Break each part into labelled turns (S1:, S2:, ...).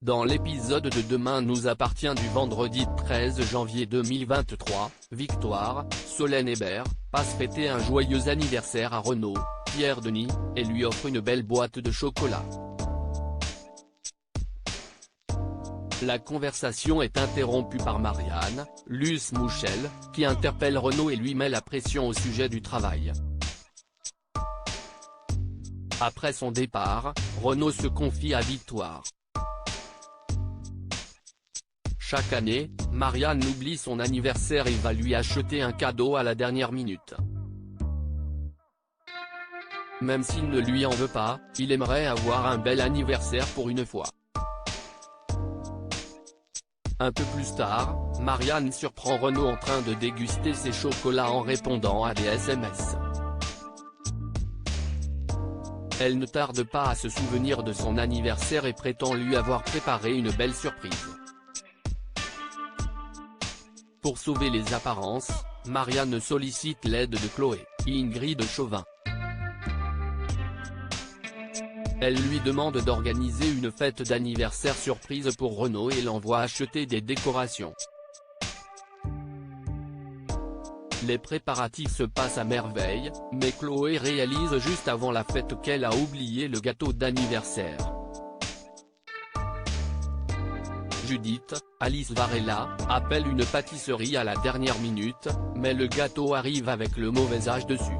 S1: Dans l'épisode de Demain nous appartient du vendredi 13 janvier 2023, Victoire, Solène Hébert, passe fêter un joyeux anniversaire à Renaud, Pierre Denis, et lui offre une belle boîte de chocolat. La conversation est interrompue par Marianne, Luce Mouchel, qui interpelle Renaud et lui met la pression au sujet du travail. Après son départ, Renaud se confie à Victoire. Chaque année, Marianne oublie son anniversaire et va lui acheter un cadeau à la dernière minute. Même s'il ne lui en veut pas, il aimerait avoir un bel anniversaire pour une fois. Un peu plus tard, Marianne surprend Renaud en train de déguster ses chocolats en répondant à des SMS. Elle ne tarde pas à se souvenir de son anniversaire et prétend lui avoir préparé une belle surprise. Pour sauver les apparences, Marianne sollicite l'aide de Chloé, Ingrid Chauvin. Elle lui demande d'organiser une fête d'anniversaire surprise pour Renaud et l'envoie acheter des décorations. Les préparatifs se passent à merveille, mais Chloé réalise juste avant la fête qu'elle a oublié le gâteau d'anniversaire. Judith, Alice Varela, appelle une pâtisserie à la dernière minute, mais le gâteau arrive avec le mauvais âge dessus.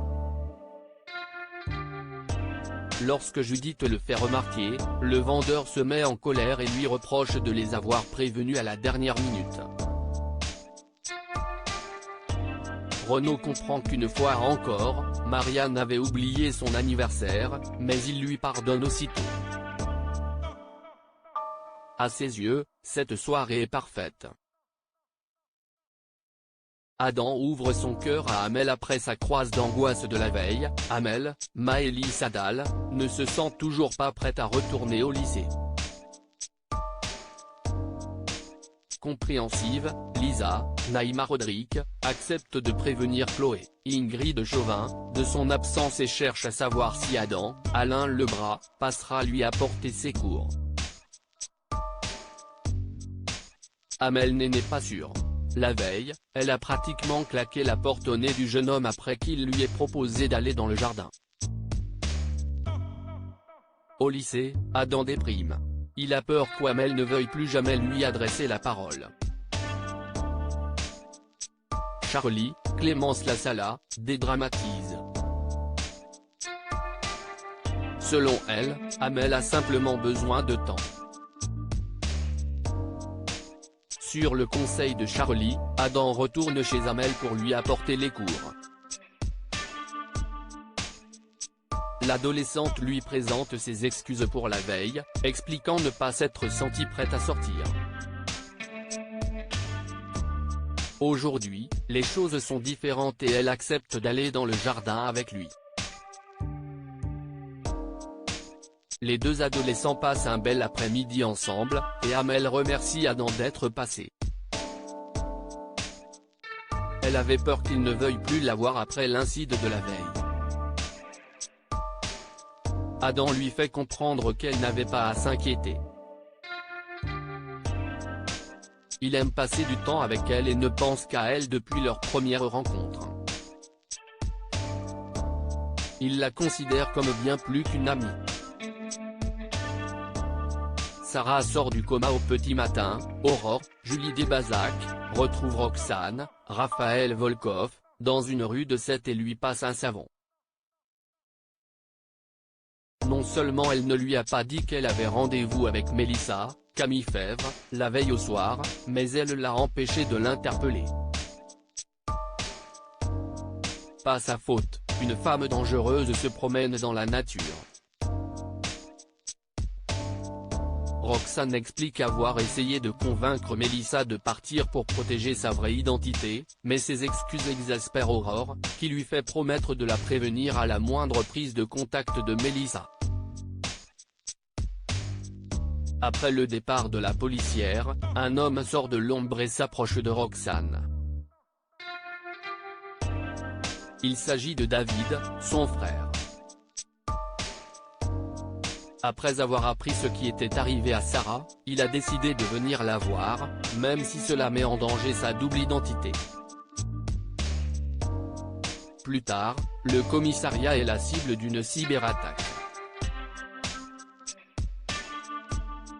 S1: Lorsque Judith le fait remarquer, le vendeur se met en colère et lui reproche de les avoir prévenus à la dernière minute. Renaud comprend qu'une fois encore, Marianne avait oublié son anniversaire, mais il lui pardonne aussitôt. À ses yeux, cette soirée est parfaite. Adam ouvre son cœur à Amel après sa croise d'angoisse de la veille. Amel, Maëlys Adal, ne se sent toujours pas prête à retourner au lycée. Compréhensive, Lisa, Naïma Rodrigue, accepte de prévenir Chloé, Ingrid Chauvin, de son absence et cherche à savoir si Adam, Alain Lebras, passera lui apporter ses cours. Amel n'est pas sûre. La veille, elle a pratiquement claqué la porte au nez du jeune homme après qu'il lui ait proposé d'aller dans le jardin. Au lycée, Adam déprime. Il a peur qu'Amel ne veuille plus jamais lui adresser la parole. Charlie, Clémence Lasala, dédramatise. Selon elle, Amel a simplement besoin de temps. Sur le conseil de Charlie, Adam retourne chez Amel pour lui apporter les cours. L'adolescente lui présente ses excuses pour la veille, expliquant ne pas s'être sentie prête à sortir. Aujourd'hui, les choses sont différentes et elle accepte d'aller dans le jardin avec lui. Les deux adolescents passent un bel après-midi ensemble, et Amel remercie Adam d'être passé. Elle avait peur qu'il ne veuille plus la voir après l'incident de la veille. Adam lui fait comprendre qu'elle n'avait pas à s'inquiéter. Il aime passer du temps avec elle et ne pense qu'à elle depuis leur première rencontre. Il la considère comme bien plus qu'une amie. Sarah sort du coma au petit matin. Aurore, Julie Desbazac, retrouve Roxane, Raphaël Volkov, dans une rue de Sète et lui passe un savon. Non seulement elle ne lui a pas dit qu'elle avait rendez-vous avec Mélissa, Camille Fèvre, la veille au soir, mais elle l'a empêché de l'interpeller. Pas sa faute, une femme dangereuse se promène dans la nature. Roxane explique avoir essayé de convaincre Mélissa de partir pour protéger sa vraie identité, mais ses excuses exaspèrent Aurore, qui lui fait promettre de la prévenir à la moindre prise de contact de Mélissa. Après le départ de la policière, un homme sort de l'ombre et s'approche de Roxane. Il s'agit de David, son frère. Après avoir appris ce qui était arrivé à Sarah, il a décidé de venir la voir, même si cela met en danger sa double identité. Plus tard, le commissariat est la cible d'une cyberattaque.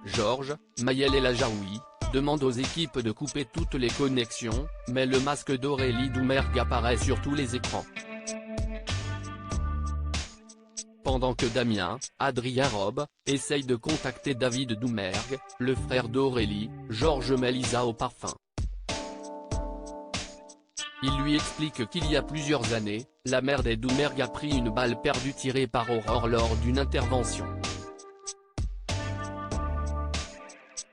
S1: Georges, Mayel et Lajaoui demandent aux équipes de couper toutes les connexions, mais le masque d'Aurélie Doumergue apparaît sur tous les écrans. Pendant que Damien, Adrien Robe, essaye de contacter David Doumergue, le frère d'Aurélie, Georges met Lisa au parfum. Il lui explique qu'il y a plusieurs années, la mère des Doumergue a pris une balle perdue tirée par Aurore lors d'une intervention.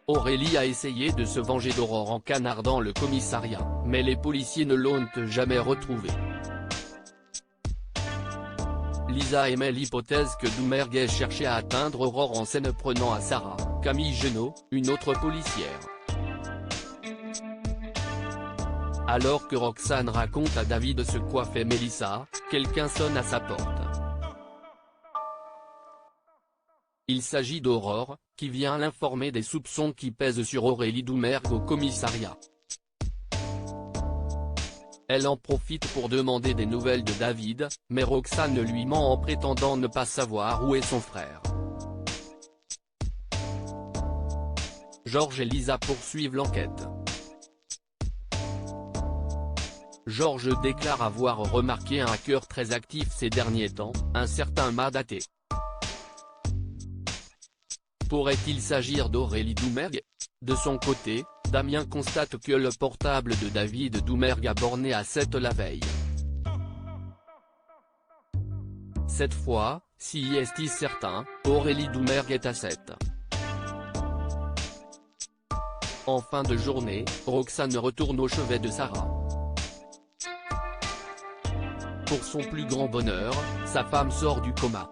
S1: Aurélie a essayé de se venger d'Aurore en canardant le commissariat, mais les policiers ne l'ont jamais retrouvée. Lisa émet l'hypothèse que Doumergue ait cherché à atteindre Aurore en s'en prenant à Sarah, Camille Genot, une autre policière. Alors que Roxane raconte à David ce qu'a fait Mélissa, quelqu'un sonne à sa porte. Il s'agit d'Aurore, qui vient l'informer des soupçons qui pèsent sur Aurélie Doumergue au commissariat. Elle en profite pour demander des nouvelles de David, mais Roxane lui ment en prétendant ne pas savoir où est son frère. Georges et Lisa poursuivent l'enquête. Georges déclare avoir remarqué un hacker très actif ces derniers temps, un certain Madaté. Pourrait-il s'agir d'Aurélie Doumergue? De son côté, Damien constate que le portable de David Doumergue a borné à 7 la veille. Cette fois, si est-il certain, Aurélie Doumergue est à 7. En fin de journée, Roxane retourne au chevet de Sarah. Pour son plus grand bonheur, sa femme sort du coma.